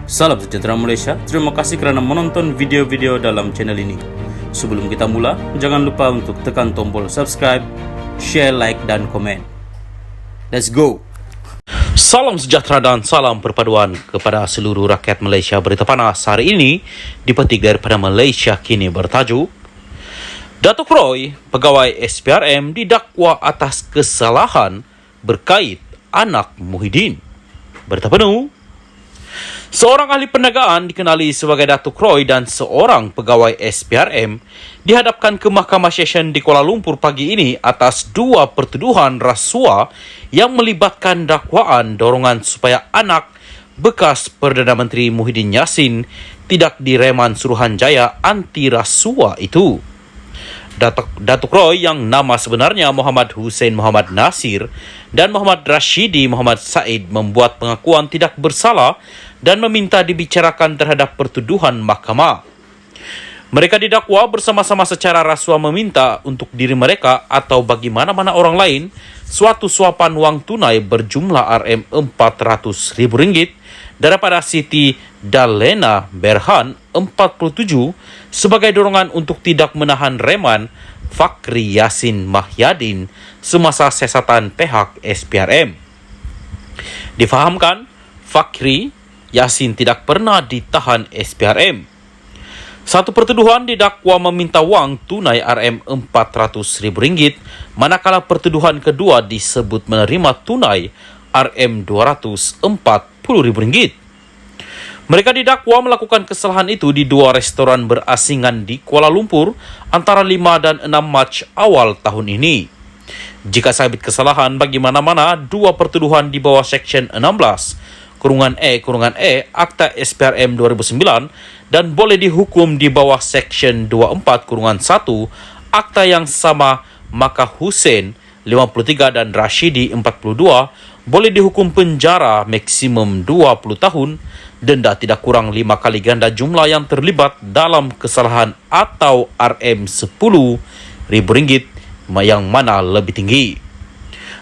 Salam sejahtera Malaysia, terima kasih kerana menonton video-video dalam channel ini. Sebelum kita mula, jangan lupa untuk tekan tombol subscribe, share, like dan komen. Let's go! Salam sejahtera dan salam perpaduan kepada seluruh rakyat Malaysia. Berita panas hari ini dipetik daripada Malaysia Kini bertajuk Datuk Roy, pegawai SPRM didakwa atas kesalahan berkait anak Muhyiddin. Berita penuh. Seorang ahli perniagaan dikenali sebagai Datuk Roy dan seorang pegawai SPRM dihadapkan ke Mahkamah Session di Kuala Lumpur pagi ini atas dua pertuduhan rasuah yang melibatkan dakwaan dorongan supaya anak bekas Perdana Menteri Muhyiddin Yassin tidak direman Suruhanjaya anti rasuah itu. Datuk Roy yang nama sebenarnya Muhammad Hussein Muhammad Nasir dan Muhammad Rashidi Muhammad Said membuat pengakuan tidak bersalah dan meminta dibicarakan terhadap pertuduhan mahkamah. Mereka didakwa bersama-sama secara rasuah meminta untuk diri mereka atau bagi mana-mana orang lain suatu suapan wang tunai berjumlah RM400,000 daripada Siti Dalena Berhan 47 sebagai dorongan untuk tidak menahan reman Fakhri Yassin Mahyadin semasa siasatan pihak SPRM. Difahamkan, Fakhri Yassin tidak pernah ditahan SPRM. Satu pertuduhan didakwa meminta wang tunai RM400,000, manakala pertuduhan kedua disebut menerima tunai RM240,000. Mereka didakwa melakukan kesalahan itu di dua restoran berasingan di Kuala Lumpur antara 5 dan 6 Mac awal tahun ini. Jika sabit kesalahan bagi mana-mana, dua pertuduhan di bawah Seksyen 16(E) Akta SPRM 2009 dan boleh dihukum di bawah Seksyen 24(1) Akta yang sama, maka Hussein 53 dan Rashidi 42 boleh dihukum penjara maksimum 20 tahun, denda tidak kurang 5 kali ganda jumlah yang terlibat dalam kesalahan atau RM10,000 yang mana lebih tinggi.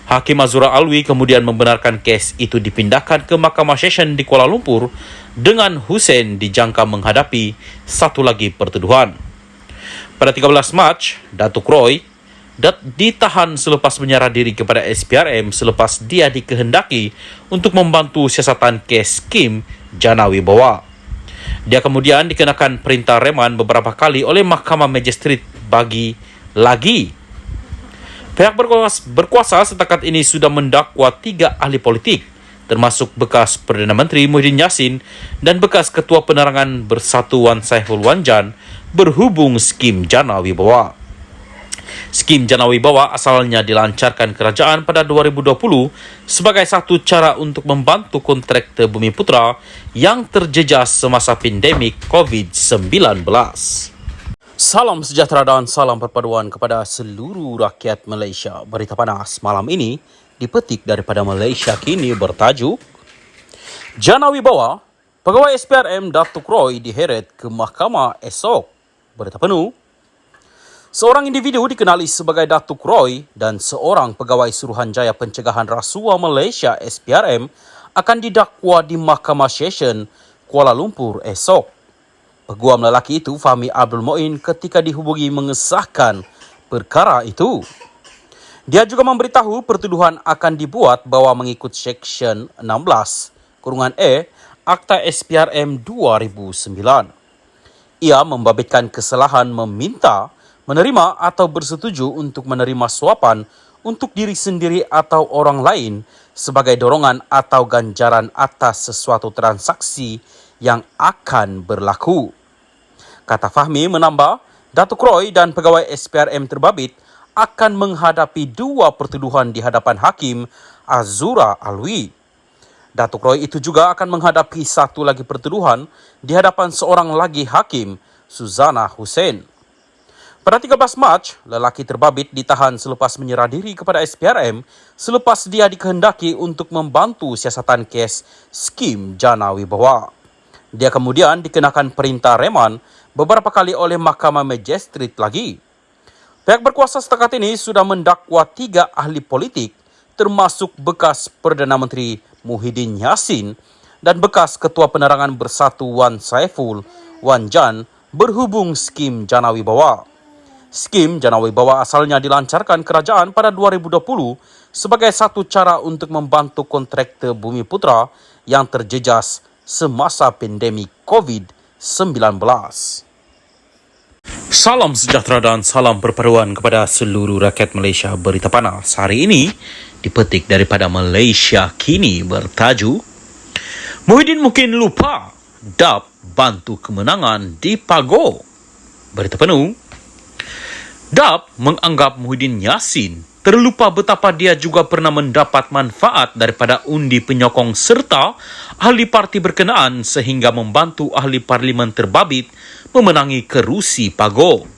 Hakim Azura Alwi kemudian membenarkan kes itu dipindahkan ke Mahkamah Session di Kuala Lumpur dengan Hussein dijangka menghadapi satu lagi pertuduhan. Pada 13 Mac, Datuk Roy ditahan selepas menyerah diri kepada SPRM selepas dia dikehendaki untuk membantu siasatan kes Skim Jana Wibawa. Dia kemudian dikenakan perintah reman beberapa kali oleh Mahkamah Magistrate bagi lagi. Pihak berkuasa setakat ini sudah mendakwa 3 ahli politik, termasuk bekas Perdana Menteri Muhyiddin Yassin dan bekas Ketua Penerangan Bersatuan Saiful Wanjan berhubung Skim Jana Wibawa. Skim Jana Wibawa asalnya dilancarkan kerajaan pada 2020 sebagai satu cara untuk membantu kontraktor Bumi Putra yang terjejas semasa pandemik COVID-19. Salam sejahtera dan salam perpaduan kepada seluruh rakyat Malaysia. Berita panas malam ini dipetik daripada Malaysia Kini bertajuk Jana Wibawa, pegawai SPRM Datuk Roy diheret ke mahkamah esok. Berita penuh. Seorang individu dikenali sebagai Datuk Roy dan seorang pegawai Suruhanjaya Pencegahan Rasuah Malaysia SPRM akan didakwa di Mahkamah Session Kuala Lumpur esok. Peguam lelaki itu, Fahmi Abdul Moin, ketika dihubungi mengesahkan perkara itu. Dia juga memberitahu pertuduhan akan dibuat bahwa mengikut Seksyen 16(E) Akta SPRM 2009. Ia membabitkan kesalahan meminta, menerima atau bersetuju untuk menerima suapan untuk diri sendiri atau orang lain sebagai dorongan atau ganjaran atas sesuatu transaksi yang akan berlaku. Kata Fahmi menambah, Datuk Roy dan pegawai SPRM terbabit akan menghadapi dua pertuduhan di hadapan Hakim Azura Alwi. Datuk Roy itu juga akan menghadapi satu lagi pertuduhan di hadapan seorang lagi Hakim, Suzana Hussein. Pada 13 Mac, lelaki terbabit ditahan selepas menyerah diri kepada SPRM selepas dia dikehendaki untuk membantu siasatan kes Skim Jana Wibawa. Dia kemudian dikenakan perintah reman beberapa kali oleh Mahkamah Magistrate lagi. Pihak berkuasa setakat ini sudah mendakwa 3 ahli politik termasuk bekas Perdana Menteri Muhyiddin Yassin dan bekas Ketua Penerangan Bersatu Wan Saiful, Wan Jan, berhubung skim Jana Wibawa. Skim Jana Wibawa asalnya dilancarkan kerajaan pada 2020 sebagai satu cara untuk membantu kontraktor Bumi Putra yang terjejas semasa pandemik COVID-19. Salam sejahtera dan salam perpaduan kepada seluruh rakyat Malaysia. Berita panas hari ini dipetik daripada Malaysia Kini bertajuk Muhyiddin mungkin lupa DAP bantu kemenangan di Pagoh. Berita penuh, DAP menganggap Muhyiddin Yassin terlupa betapa dia juga pernah mendapat manfaat daripada undi penyokong serta ahli parti berkenaan sehingga membantu ahli parlimen terbabit memenangi kerusi Pagoh.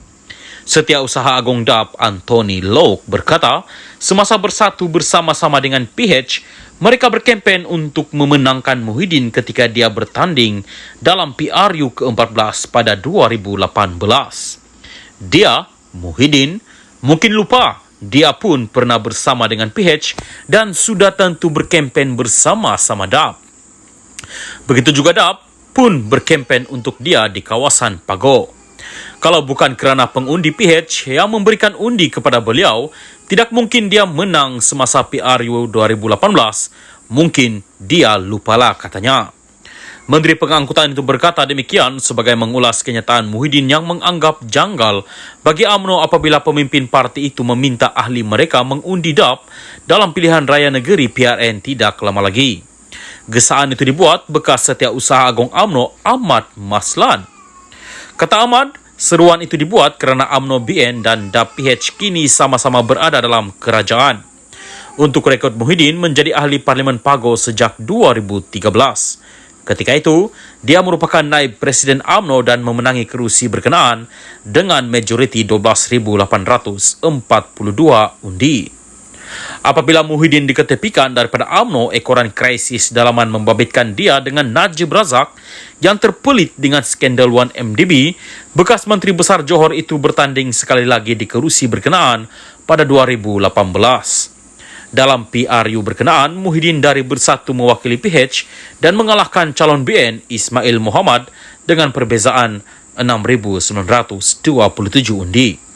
Setiausaha Agong DAP Anthony Lok berkata, semasa bersatu bersama-sama dengan PH, mereka berkempen untuk memenangkan Muhyiddin ketika dia bertanding dalam PRU ke-14 pada 2018. Dia, Muhyiddin, mungkin lupa dia pun pernah bersama dengan PH dan sudah tentu berkempen bersama-sama DAP. Begitu juga DAP pun berkempen untuk dia di kawasan Pagoh. Kalau bukan kerana pengundi PH yang memberikan undi kepada beliau, tidak mungkin dia menang semasa PRU 2018. Mungkin dia lupalah, katanya. Menteri Pengangkutan itu berkata demikian sebagai mengulas kenyataan Muhyiddin yang menganggap janggal bagi UMNO apabila pemimpin parti itu meminta ahli mereka mengundi DAP dalam pilihan raya negeri PRN tidak lama lagi. Gesaan itu dibuat bekas Setiausaha Agong UMNO Ahmad Maslan. Kata Ahmad, seruan itu dibuat kerana UMNO BN dan DAP PH kini sama-sama berada dalam kerajaan. Untuk rekod, Muhyiddin menjadi ahli Parlimen Pagoh sejak 2013. Ketika itu, dia merupakan naib Presiden UMNO dan memenangi kerusi berkenaan dengan majoriti 12,842 undi. Apabila Muhyiddin diketepikan daripada UMNO, ekoran krisis dalaman membabitkan dia dengan Najib Razak yang terpelit dengan skandal 1MDB, bekas Menteri Besar Johor itu bertanding sekali lagi di kerusi berkenaan pada 2018. Dalam PRU berkenaan, Muhyiddin dari Bersatu mewakili PH dan mengalahkan calon BN Ismail Muhammad dengan perbezaan 6,927 undi.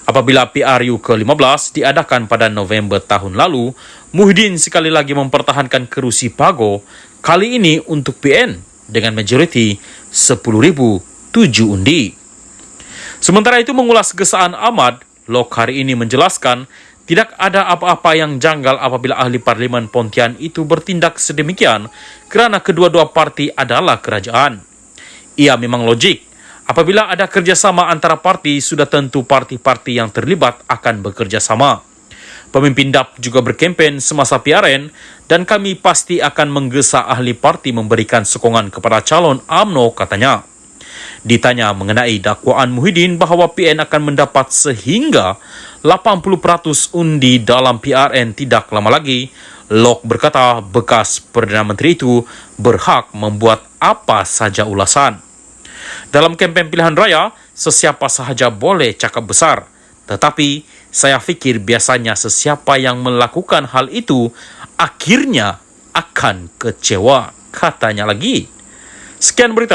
Apabila PRU ke-15 diadakan pada November tahun lalu, Muhyiddin sekali lagi mempertahankan kerusi Pagoh, kali ini untuk PN dengan majoriti 10,007 undi. Sementara itu, mengulas gesaan Ahmad, Lok hari ini menjelaskan tidak ada apa-apa yang janggal apabila ahli Parlimen Pontian itu bertindak sedemikian kerana kedua-dua parti adalah kerajaan. Ia memang logik. Apabila ada kerjasama antara parti, sudah tentu parti-parti yang terlibat akan bekerjasama. Pemimpin DAP juga berkempen semasa PRN dan kami pasti akan menggesa ahli parti memberikan sokongan kepada calon UMNO, katanya. Ditanya mengenai dakwaan Muhyiddin bahawa PN akan mendapat sehingga 80% undi dalam PRN tidak lama lagi, Lok berkata bekas Perdana Menteri itu berhak membuat apa saja ulasan. Dalam kempen pilihan raya, sesiapa sahaja boleh cakap besar. Tetapi, saya fikir biasanya sesiapa yang melakukan hal itu akhirnya akan kecewa, katanya lagi. Sekian berita.